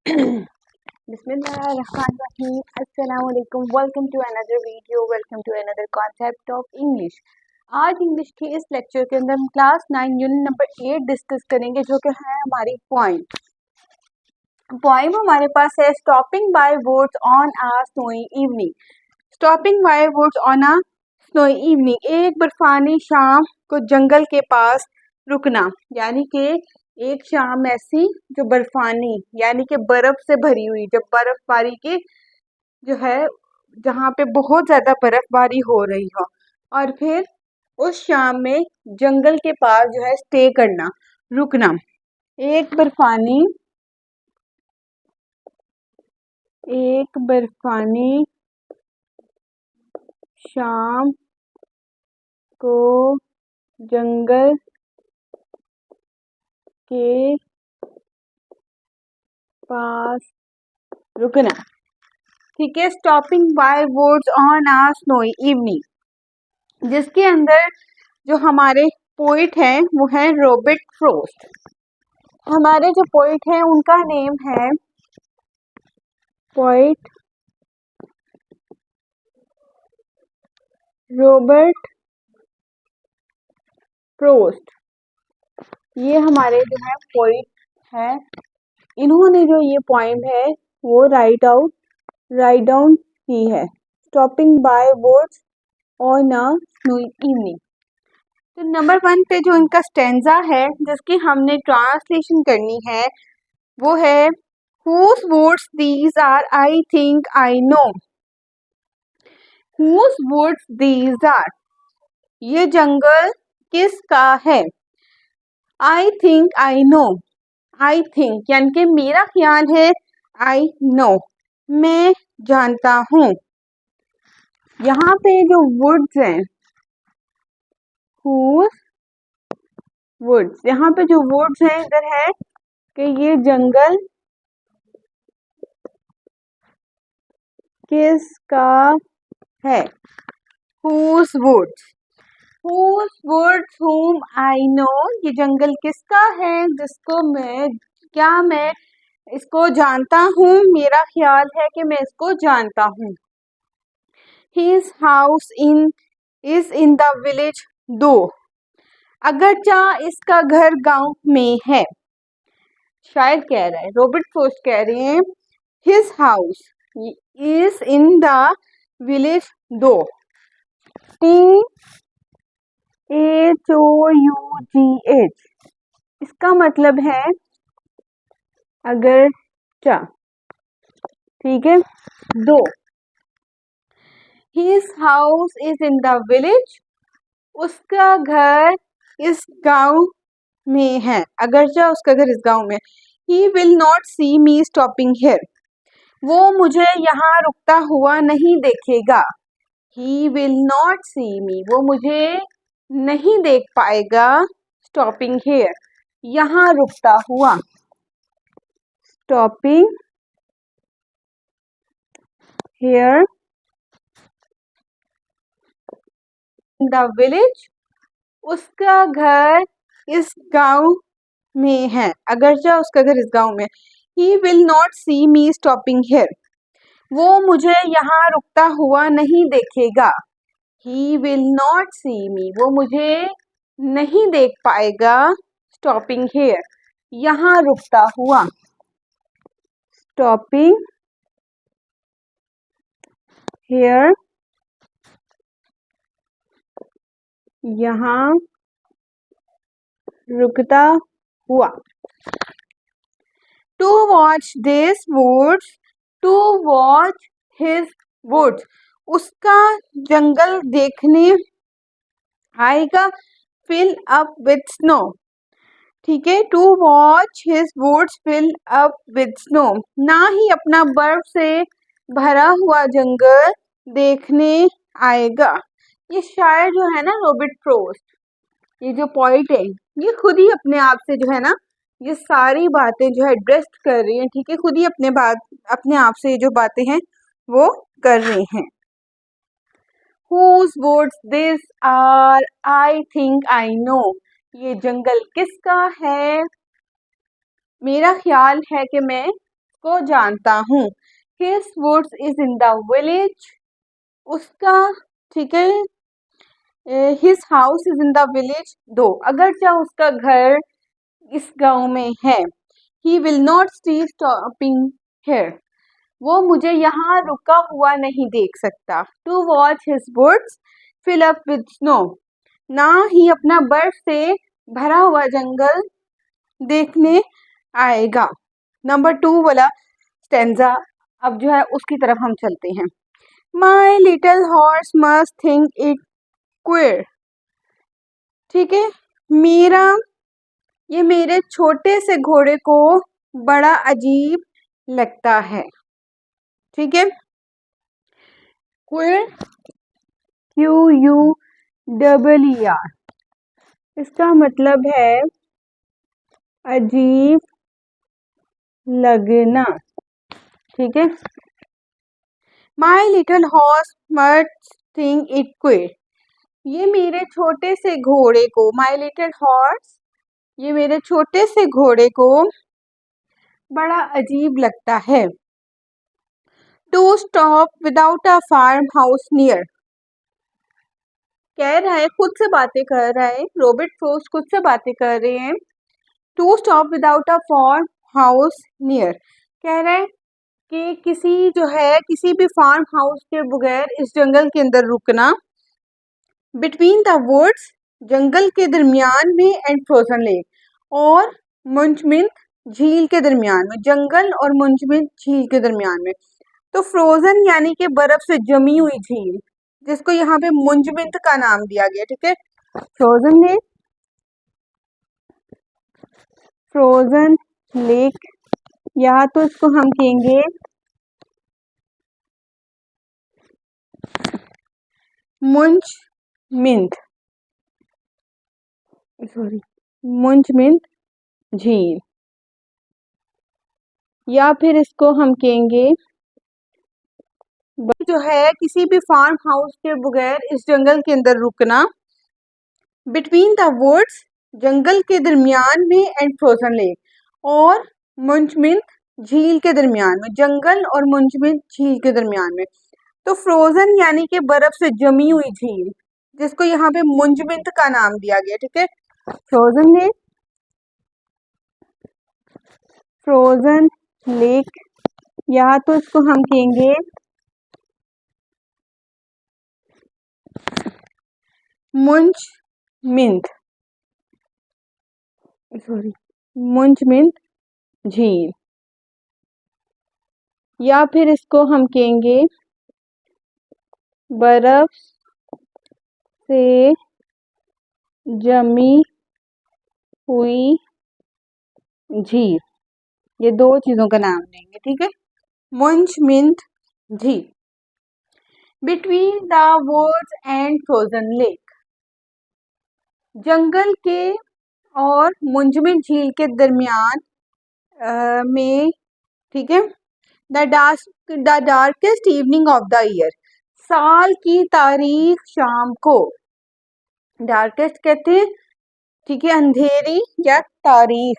Bismillahirrahmanirrahim. Assalamualaikum. Welcome to another video. Welcome to another concept of English. आज English के इस lecture के अंदर हम क्लास 9 यूनिट नंबर 8 डिस्कस करेंगे, जो कि है हमारी पोइम हमारे पास है stopping by woods on a snowy evening. Stopping by woods on a snowy evening, एक बर्फानी शाम को जंगल के पास रुकना, यानी कि एक शाम ऐसी जो बर्फानी यानी कि बर्फ से भरी हुई, जब बर्फबारी की जो है जहाँ पे बहुत ज्यादा बर्फबारी हो रही हो, और फिर उस शाम में जंगल के पास जो है स्टे करना, रुकना। एक बर्फानी शाम को जंगल के पास रुकना, ठीक है। Stopping by woods on a snowy evening, जिसके अंदर जो हमारे पोइट हैं वो है रॉबर्ट फ्रॉस्ट। हमारे जो पोइट हैं उनका नेम है पोइट रॉबर्ट फ्रॉस्ट। ये हमारे जो है पोइट है, इन्होंने जो ये पोइम है वो राइट डाउन की है, stopping by woods on a snowy evening. तो नंबर 1 पे जो इनका स्टेंजा है जिसकी हमने ट्रांसलेशन करनी है वो है Whose woods these are, I think I know. Whose woods these are? ये जंगल किसका है? I think I know. I think यानी कि मेरा ख्याल है, I know मैं जानता हूँ। यहाँ पे जो woods हैं, whose woods, यहाँ पे जो woods हैं इधर है कि ये जंगल किसका है। Whose woods, whose woods whom I know, ये जंगल किसका है जिसको मैं इसको जानता हूँ, मेरा ख्याल है कि मैं इसको जानता हूँ। His house is in the village, दो, अगरचा इसका घर गांव में है। शायद कह रहा है, रॉबर्ट फ्रॉस्ट कह रहे हैं His house is in the village, दो, THOUGH, इसका मतलब है अगरचा, ठीक है, दो। His house is in the village, उसका घर इस गांव में है, अगरचा उसका घर इस गांव में। He will not see me stopping here, वो मुझे यहाँ रुकता हुआ नहीं देखेगा। He will not see me, वो मुझे नहीं देख पाएगा, stopping here, यहाँ रुकता हुआ, stopping here in the village, उसका घर इस गांव में है, अगरचा उसका घर इस गांव में। He will not see me stopping here, वो मुझे यहाँ रुकता हुआ नहीं देखेगा। He will not see me, वो मुझे नहीं देख पाएगा, stopping here, यहाँ रुकता हुआ, stopping here, यहाँ रुकता हुआ। To watch this woods, to watch his woods, उसका जंगल देखने आएगा, fill up with snow, ठीक है। To watch his woods fill up with snow, ना ही अपना बर्फ से भरा हुआ जंगल देखने आएगा। ये शायर जो है ना रॉबर्ट फ्रॉस्ट, ये जो पोइट है, ये खुद ही अपने आप से जो है ना ये सारी बातें जो है एड्रेस कर रही हैं, ठीक है, खुद ही अपने आप से ये जो बातें हैं वो कर रहे हैं। Whose woods these are, I think I know, ये जंगल किसका है, मेरा ख्याल है कि मैं को जानता हूँ। His woods is in the village. उसका, ठीक है, His house is in the village. दो, अगर चाहे उसका घर इस गांव में है. He will not stay stopping here. वो मुझे यहाँ रुका हुआ नहीं देख सकता. To watch his woods fill up with snow. ना ही अपना बर्फ से भरा हुआ जंगल देखने आएगा. नंबर 2 वाला स्टेंजा अब जो है उसकी तरफ हम चलते हैं. My little horse must think it queer. ठीक है, ये मेरे छोटे से घोड़े को बड़ा अजीब लगता है. ठीक है, क्वेर, QUEER, इसका मतलब है अजीब लगना. ठीक है, my little horse must think it queer. ये मेरे छोटे से घोड़े को, माई लिटिल हॉर्स, ये मेरे छोटे से घोड़े को बड़ा अजीब लगता है. To stop without a farmhouse near. कह रहा है, खुद से बातें कर रहा है, रॉबर्ट फ्रॉस्ट खुद से बातें कर रहे हैं. To stop without a farmhouse near, कह रहा है कि किसी भी फार्म हाउस के बगैर इस जंगल के अंदर रुकना. बिटवीन द वुड्स, जंगल के दरमियान में, एंड फ्रोजन लेक, और मुंजमिंत झील के दरमियान में. जंगल और मुंजमिंत झील के दरमियान में. तो फ्रोजन यानी कि बर्फ से जमी हुई झील, जिसको यहाँ पे मुंजमिंत का नाम दिया गया. ठीक है, फ्रोजन लेक, या तो इसको हम कहेंगे मुंजमिंत झील, या फिर इसको हम कहेंगे जो है किसी भी फार्म हाउस के बगैर इस जंगल के अंदर रुकना. बिटवीन द वुड्स, जंगल के दरमियान में, एंड फ्रोजन लेक, और मुंजमिंत झील के दरमियान में. जंगल और मुंजमिंत झील के दरमियान में. तो फ्रोजन यानी कि बर्फ से जमी हुई झील, जिसको यहाँ पे मुंजमिंत का नाम दिया गया. ठीक है, फ्रोजन लेक, या तो इसको हम कहेंगे मुंजमिंत झील, या फिर इसको हम कहेंगे बर्फ से जमी हुई झील. ये दो चीजों का नाम देंगे. ठीक है, मुंजमिंत झील. Between the woods and frozen lake, जंगल के और मुंजमिंत झील के दरमियान में. ठीक है, the darkest evening of the year, साल की तारीख शाम को. डार्केस्ट कहते हैं, ठीक है, अंधेरी या तारीख.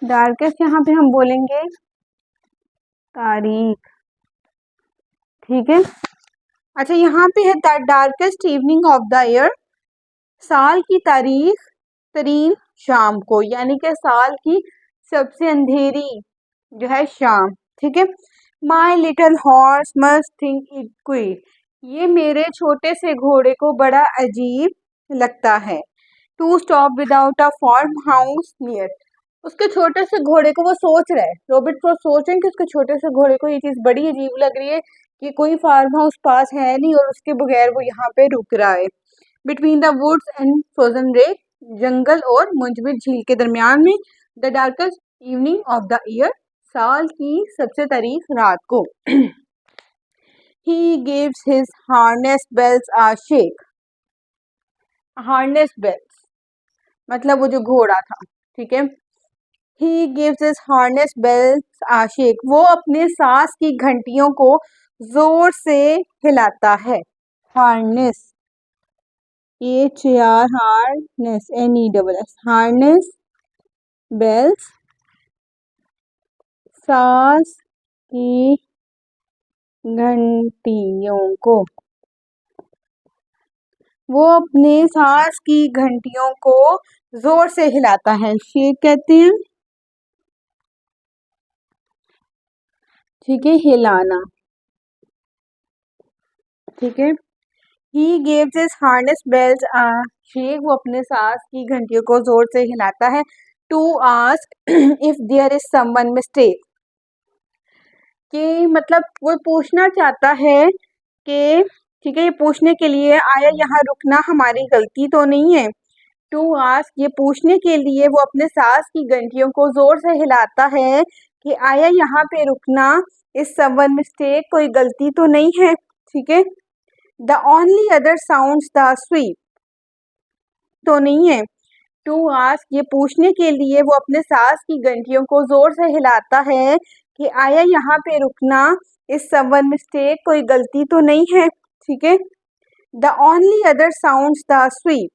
डार्केस्ट यहाँ पे हम बोलेंगे तारीख. ठीक है, अच्छा, यहाँ पे है the darkest evening of the year, साल की तारीख तरीन शाम को, यानी कि साल की सबसे अंधेरी जो है शाम. ठीक है, my little horse must think it queer. ये मेरे छोटे से घोड़े को बड़ा अजीब लगता है. To stop without a farmhouse near, उसके छोटे से घोड़े को वो सोच रहा है, रॉबर्ट फ्रॉस्ट सोच रहे हैं कि उसके छोटे से घोड़े को ये चीज बड़ी अजीब लग रही है कि कोई फार्म हाउस पास है नहीं और उसके बगैर वो यहाँ पे रुक रहा है. Between the woods and frozen lake, जंगल और मुंजमिंत झील के दरमियान में. The darkest evening of the year, साल की सबसे तारीख रात को. He gives his harness bells a shake. harness bells मतलब वो जो घोड़ा था. ठीक है, He gives his harness bells a shake. वो अपने सास की घंटियों को जोर से हिलाता है. harness harness, NESS, harness bells, सास की घंटियों को, वो अपने सास की घंटियों को जोर से हिलाता है, शेक कहते हैं, ठीक है, हिलाना, ठीक है। He gives his harness bells a shake, वो अपने सास की घंटियों को जोर से हिलाता है, to ask if there is someone mistake, कि मतलब वो पूछना चाहता है कि, ठीक है, ये पूछने के लिए आया यहाँ रुकना हमारी गलती तो नहीं है। टू आस्क, ये पूछने के लिए वो अपने सास की घंटियों को जोर से हिलाता है कि आया यहाँ पे रुकना इज समवन मिस्टेक, कोई गलती तो नहीं है, ठीक है। The only other sounds the SVEEP, तो नहीं है। टू आस्क, ये पूछने के लिए वो अपने सास की घंटियों को जोर से हिलाता है कि आया यहाँ पे रुकना इज समवन मिस्टेक, कोई गलती तो नहीं है, ठीक है। The only other sounds the SVEEP,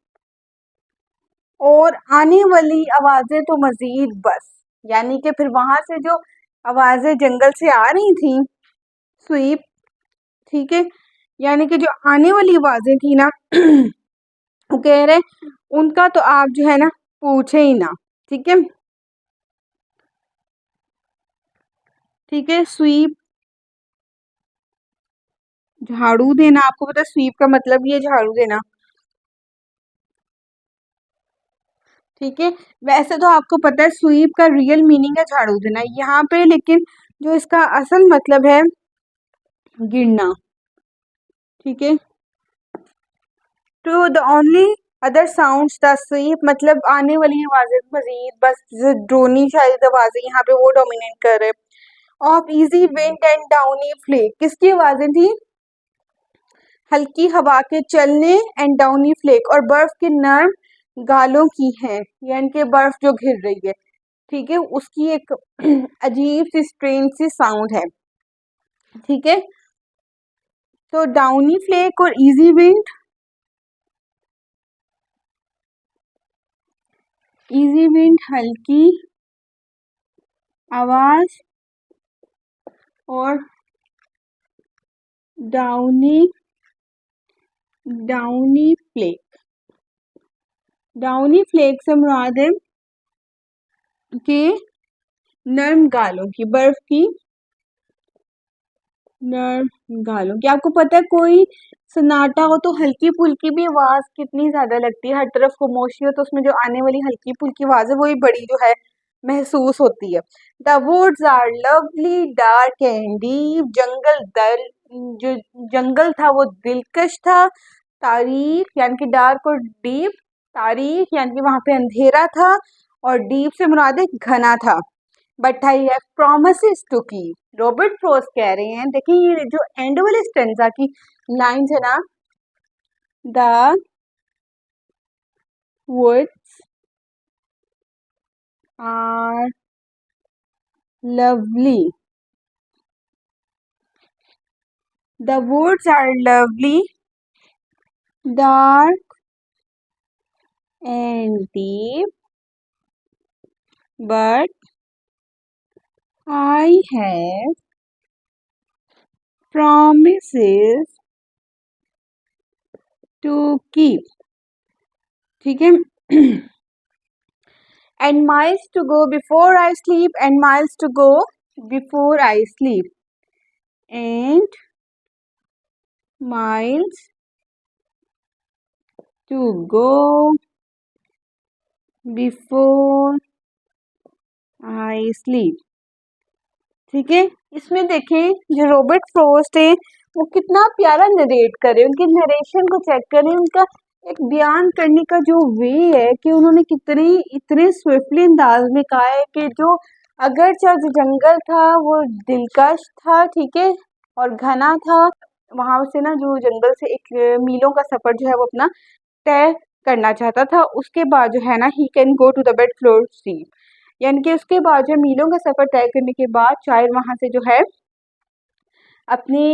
और आने वाली आवाजें तो मजीद बस, यानी कि फिर वहां से जो आवाजें जंगल से आ रही थी, स्वीप, ठीक है, यानी कि जो आने वाली आवाजें थी ना वो कह रहे उनका तो आप जो है ना पूछे ही ना, ठीक है, ठीक है। स्वीप, झाड़ू देना, आपको पता है स्वीप का मतलब ये झाड़ू देना, ठीक है। वैसे तो आपको पता है स्वीप का रियल मीनिंग है झाड़ू देना यहाँ पे, लेकिन जो इसका असल मतलब है गिरना, ठीक है। To the only other sounds the sweep, मतलब आने वाली आवाजें मजीद बस ड्रोनी शायद आवाजें यहाँ पे वो डोमिनेट कर रहे। Of easy wind and downy flake, किसकी आवाजें थी? हल्की हवा के चलने, एंड डाउनी फ्लेक, और बर्फ के नर्म गालों की है, यानी कि बर्फ जो घिर रही है, ठीक है, उसकी एक अजीब सी स्ट्रेंज सी साउंड है, ठीक है। तो डाउनी फ्लेक और इजी विंड, इजी विंड हल्की आवाज, और downy downy flake, downy flake से मुराद है कि नर्म गालों की, बर्फ की नर्म गालों की। आपको पता है कोई सन्नाटा हो तो हल्की फुल्की भी आवाज कितनी ज्यादा लगती है, हर तरफ खामोशी हो तो उसमें जो आने वाली हल्की फुल्की आवाज है वही बड़ी जो है महसूस होती है। The woods are lovely dark and deep, जो जंगल था वो दिलकश था, तारीख यानी कि डार्क और डीप, तारीख यानी कि वहां पे अंधेरा था, और डीप से मुराद है घना था। But I have promises to keep, Robert Frost कह रहे हैं, देखिए ये जो एंड वाले स्टेंजा की लाइंस है ना, the woods are lovely, the woods are lovely dark and deep, but I have promises to keep, ठीक है। and miles to go before I sleep, and miles to go before I sleep, and miles to go before I sleep, ठीक है। इसमें देखें जो Robert Frost है वो कितना प्यारा नरेट करे, उनके नरेशन को चेक करें, उनका एक बयान करने का जो वे है कि उन्होंने कितने इतने स्विफ्टली अंदाज में कहा है कि जो अगर जो जंगल था वो दिलकश था, ठीक है, और घना था, वहां से ना जो जंगल से एक मीलों का सफर जो है वो अपना तय करना चाहता था, उसके बाद जो है ना he can go to the bed floor sleep, यानी कि उसके बाद जो मीलों का सफर तय करने के बाद शायद वहां से जो है अपनी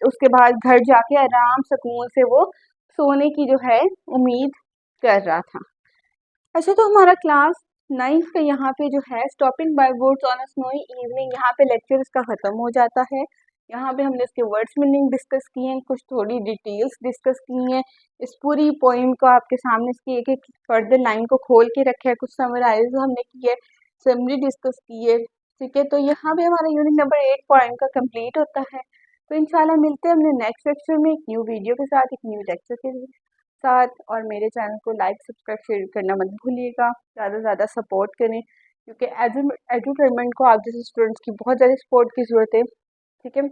उसके बाद घर जाके आराम सुकून से वो सोने की जो है उम्मीद कर रहा था। अच्छा, तो हमारा क्लास 9th का यहाँ पे जो है stopping by words on a snowy evening, यहाँ पे लेक्चर इसका ख़त्म हो जाता है। यहाँ पे हमने इसके वर्ड्स मीनिंग डिस्कस किए हैं, कुछ थोड़ी डिटेल्स डिस्कस की हैं, इस पूरी पोइम को आपके सामने इसकी एक एक फर्दर लाइन को खोल के रखा है, कुछ समराइज हमने की है, समरी डिस्कस की है। ठीक है, तो यहाँ पे हमारा यूनिट नंबर 8 पॉइंट का कंप्लीट होता है। तो इंशाल्लाह मिलते हैं अपने नेक्स्ट लेक्चर में एक न्यू वीडियो के साथ, एक न्यू लेक्चर के साथ। और मेरे चैनल को लाइक सब्सक्राइब शेयर करना मत भूलिएगा, ज़्यादा से ज़्यादा सपोर्ट करें, क्योंकि एजुटेनमेंट को आप जैसे स्टूडेंट्स की बहुत ज़्यादा सपोर्ट की ज़रूरत है। ठीक है।